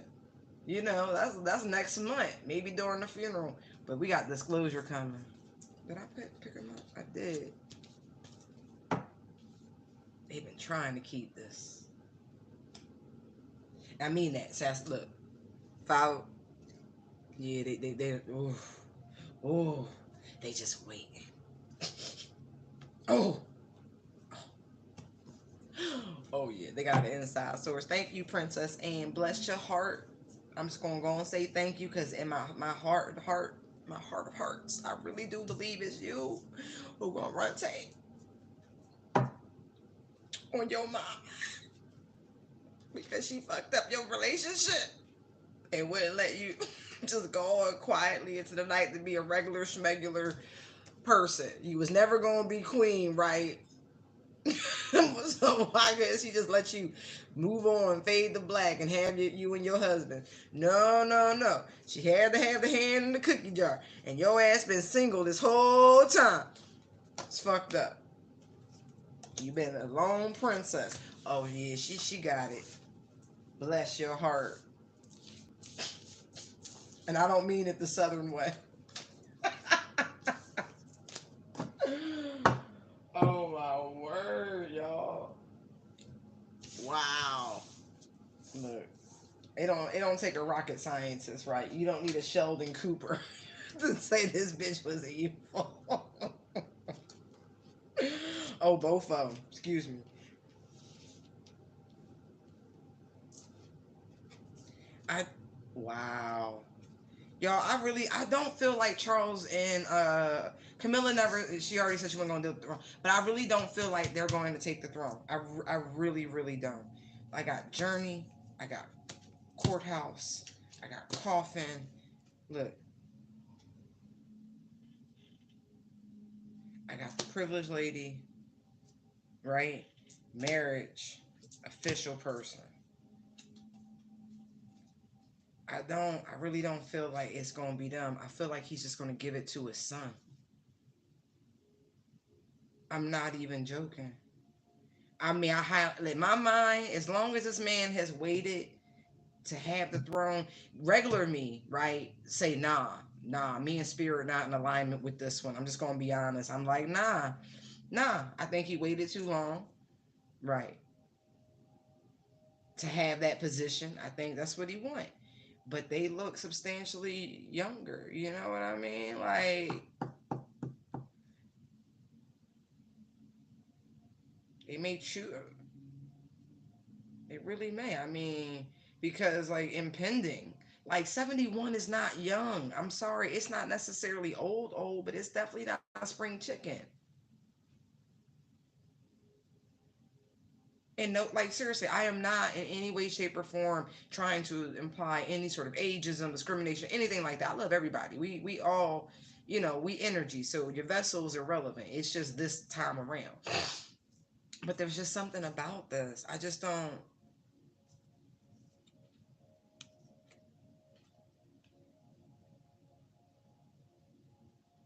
That's next month, maybe during the funeral. But we got disclosure coming. Did I pick them up? I did. They've been trying to keep this. I mean that. Sass, look, follow. Yeah, they. Oh, they just waiting. Oh, oh yeah, they got an inside source. Thank you, Princess Anne. Bless your heart. I'm just gonna go and say thank you, because in my heart of hearts, I really do believe it's you who gonna run tape on your mom, because she fucked up your relationship and wouldn't let you just go on quietly into the night to be a regular schmegular person. You was never gonna be queen, right? So I guess she just let you move on, fade to black, and have you and your husband. No, no, no. She had to have the hand in the cookie jar, and your ass been single this whole time. It's fucked up. You been a lone princess. Oh yeah, she got it. Bless your heart. And I don't mean it the southern way. Oh my word, y'all. Wow. Look. It don't take a rocket scientist, right? You don't need a Sheldon Cooper to say this bitch was evil. Oh, both of them. Excuse me. I Wow. Y'all, I don't feel like Charles and Camilla never, she already said she wasn't going to do the throne, but I really don't feel like they're going to take the throne. I really, really don't. I got Journey, I got Courthouse, I got Coffin. Look, I got the Privileged Lady, right? Marriage, official person. I really don't feel like it's going to be them. I feel like he's just going to give it to his son. I'm not even joking. I mean, let my mind, as long as this man has waited to have the throne, regular me, right, say, nah, me and Spirit not in alignment with this one. I'm just going to be honest. I'm like, nah, I think he waited too long, right, to have that position. I think that's what he want. But they look substantially younger. You know what I mean? Like, they may choose. It really may. I mean, because like impending, like 71 is not young. I'm sorry, it's not necessarily old, but it's definitely not spring chicken. And no, like seriously, I am not in any way, shape, or form trying to imply any sort of ageism, discrimination, anything like that. I love everybody. We all, we energy. So your vessel is irrelevant. It's just this time around. But there's just something about this. I just don't.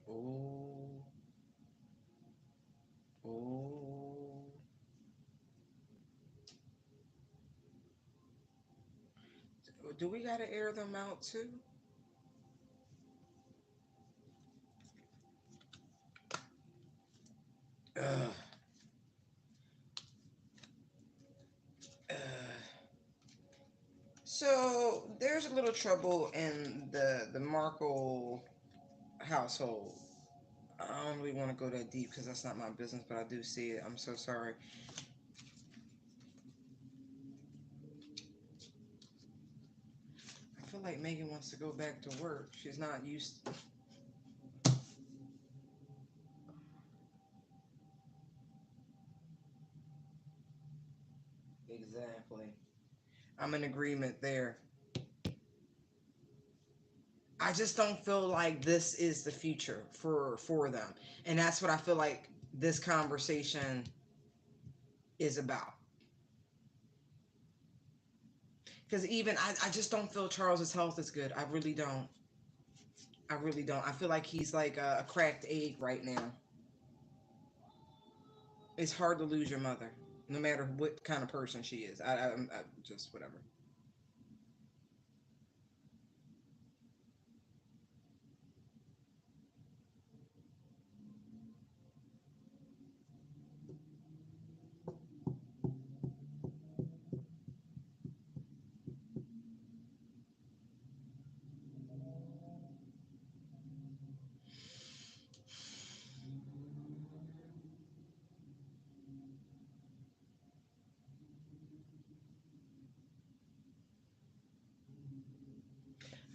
Oh, oh. Do we gotta air them out too? Uh, uh, so there's a little trouble in the Markle household. I don't really want to go that deep because that's not my business, but I do see it. I'm so sorry. I feel like Megan wants to go back to work. She's not used to... Exactly. I'm in agreement there. I just don't feel like this is the future for them. And that's what I feel like this conversation is about. Because even I just don't feel Charles's health is good. I really don't. I really don't. I feel like he's like a cracked egg right now. It's hard to lose your mother, no matter what kind of person she is. I just whatever.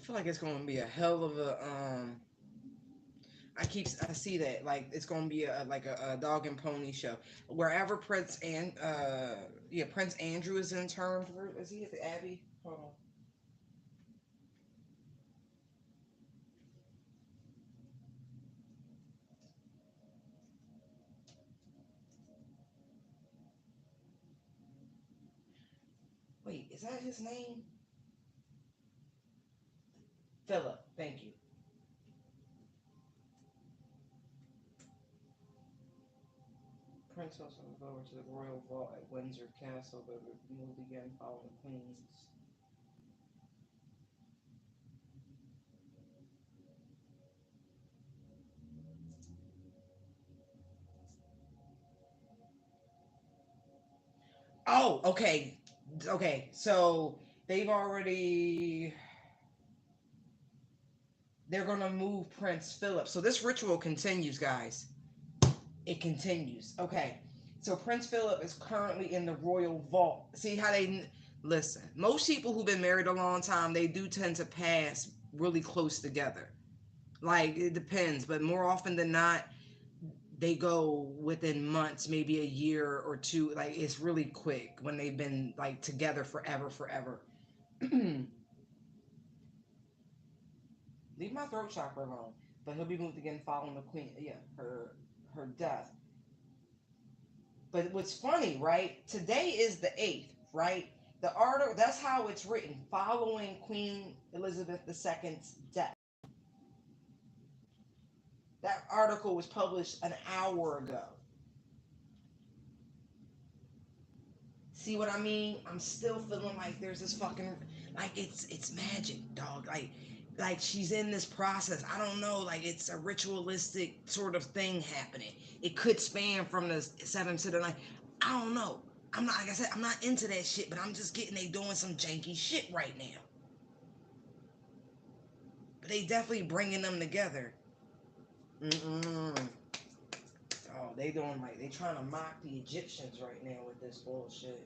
I feel like it's gonna be a hell of a I see that like it's gonna be a dog and pony show wherever Prince Andrew is interned. Where is he at the Abbey? Hold on. Wait, is that his name? Philip. Thank you. Prince also moved over to the royal vault at Windsor Castle, but moved again following the Queen's. Oh, okay, okay. So they've already they're gonna move Prince Philip. So this ritual continues, guys. It continues. Okay. So Prince Philip is currently in the royal vault. See how they listen. Most people who've been married a long time, they do tend to pass really close together. Like it depends, but more often than not, they go within months, maybe a year or two. Like it's really quick when they've been like together forever, forever. Leave my throat chakra alone. But he'll be moved again following the queen. Yeah, her death. But what's funny, right? Today is the 8th, right? The article, that's how it's written, following Queen Elizabeth II's death. That article was published an hour ago. See what I mean? I'm still feeling like there's this fucking like it's magic, dog. Like she's in this process. I don't know, like it's a ritualistic sort of thing happening. It could span from the 7th to the 9th. I don't know. I'm not like I said, I'm not into that shit, but I'm just getting they doing some janky shit right now. But they definitely bringing them together. Mm-mm. Oh, they doing like they trying to mock the Egyptians right now with this bullshit.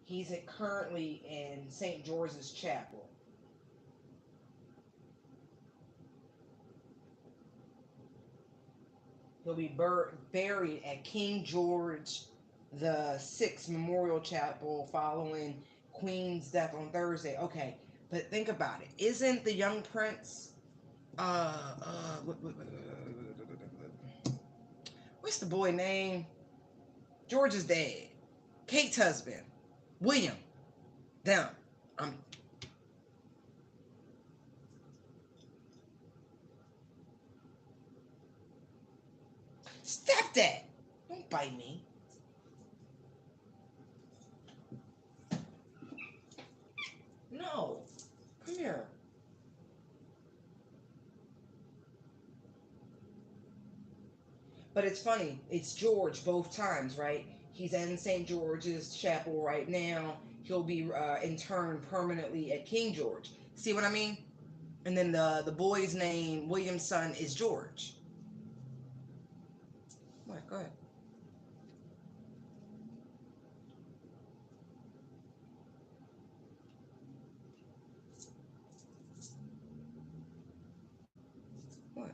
He's currently in St. George's Chapel. He'll be buried at King George the Sixth Memorial Chapel following Queen's death on Thursday. Okay, but think about it. Isn't the young prince what's the boy name? George's dad. Kate's husband. William. Them. I'm stepdad. Don't bite me. But it's funny. It's George both times, right? He's in St. George's Chapel right now. He'll be interned permanently at King George. See what I mean? And then the boy's name, William's son, is George. What? Go ahead. What?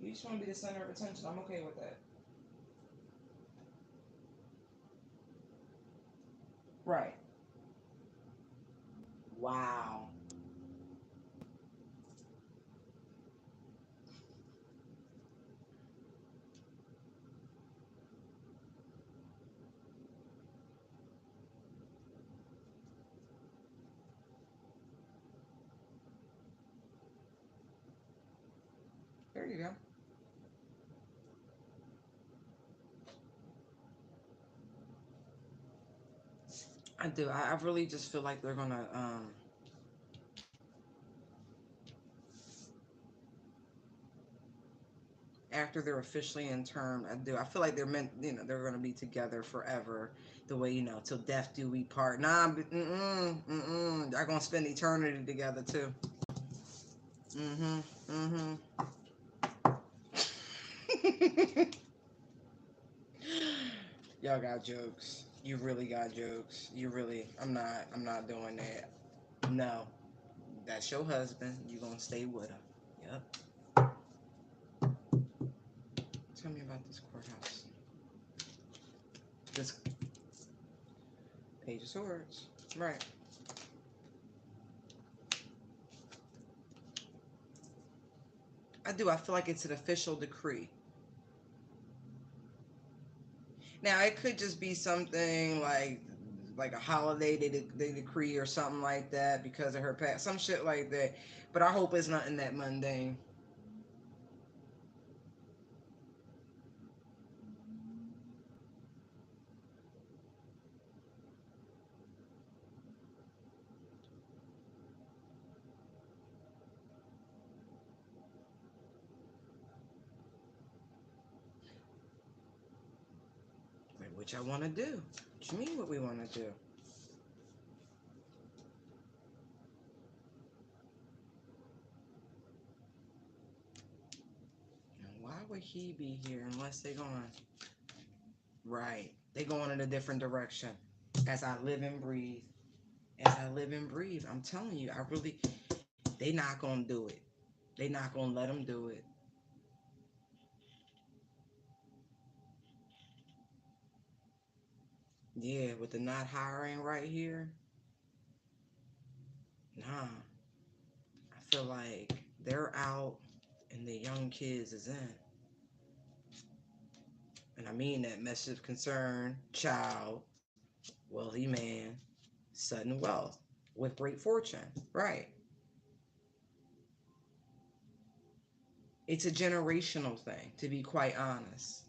You just want to be the center of attention. I'm okay with that. Right. Wow. There you go. I do. I really just feel like they're gonna after they're officially in term. I do. I feel like they're meant. They're gonna be together forever. The way till death do we part. Nah, they're gonna spend eternity together too. Mm-hmm. Mm-hmm. Y'all got jokes. You really got jokes. You really. I'm not. I'm not doing that. No. That's your husband. You gonna stay with him. Yep. Tell me about this courthouse. This Page of Swords. Right. I do. I feel like it's an official decree. Now it could just be something like a holiday they decree or something like that because of her past, some shit like that. But I hope it's nothing that mundane. Like what y'all want to do? What you mean what we want to do? And why would he be here unless they going right? They going in a different direction. As I live and breathe. As I live and breathe. I'm telling you, I really. They not gonna do it. They not gonna let them do it. Yeah, with the not hiring right here. Nah, I feel like they're out and the young kids is in. And I mean that message of concern, child, wealthy man, sudden wealth with great fortune. Right. It's a generational thing, to be quite honest.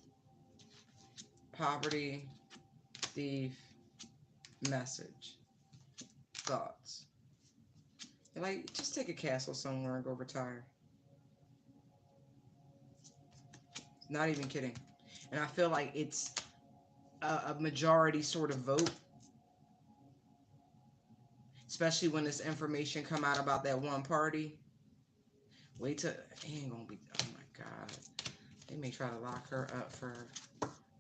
Poverty, thief, message, thoughts. Like, just take a castle somewhere and go retire. Not even kidding. And I feel like it's a majority sort of vote, especially when this information come out about that one party. Wait till it ain't gonna be. Oh my god, they may try to lock her up for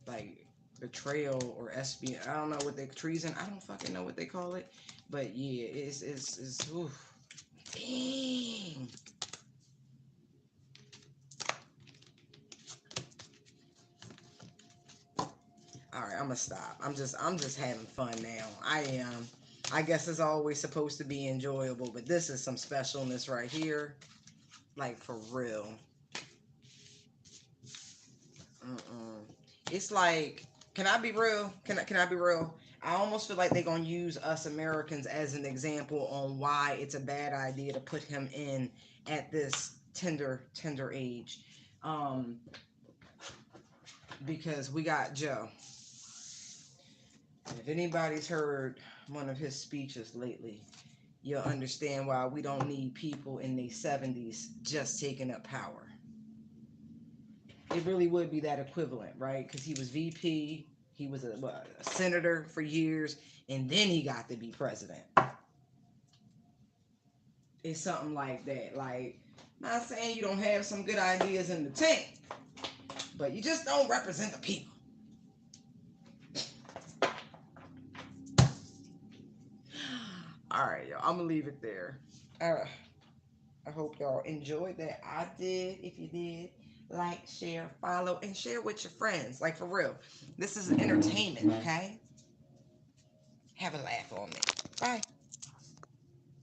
like betrayal or SB. I don't know what they treason. I don't fucking know what they call it, but yeah, it's oof. Dang. All right, I'm gonna stop. I'm just having fun now. I am. I guess it's always supposed to be enjoyable, but this is some specialness right here, like for real. Mm-mm. It's like, can I be real? Can I be real? I almost feel like they're gonna use us Americans as an example on why it's a bad idea to put him in at this tender age, um, because we got Joe. If anybody's heard one of his speeches lately, you'll understand why we don't need people in their 70s just taking up power. It really would be that equivalent, right? Because he was VP, he was a senator for years, and then he got to be president. It's something like that. Like, not saying you don't have some good ideas in the tank, but you just don't represent the people. All right, y'all. I'm gonna leave it there. I hope y'all enjoyed that. I did. If you did, like, share, follow, and share with your friends. Like, for real. This is entertainment, okay? Have a laugh on me. Bye.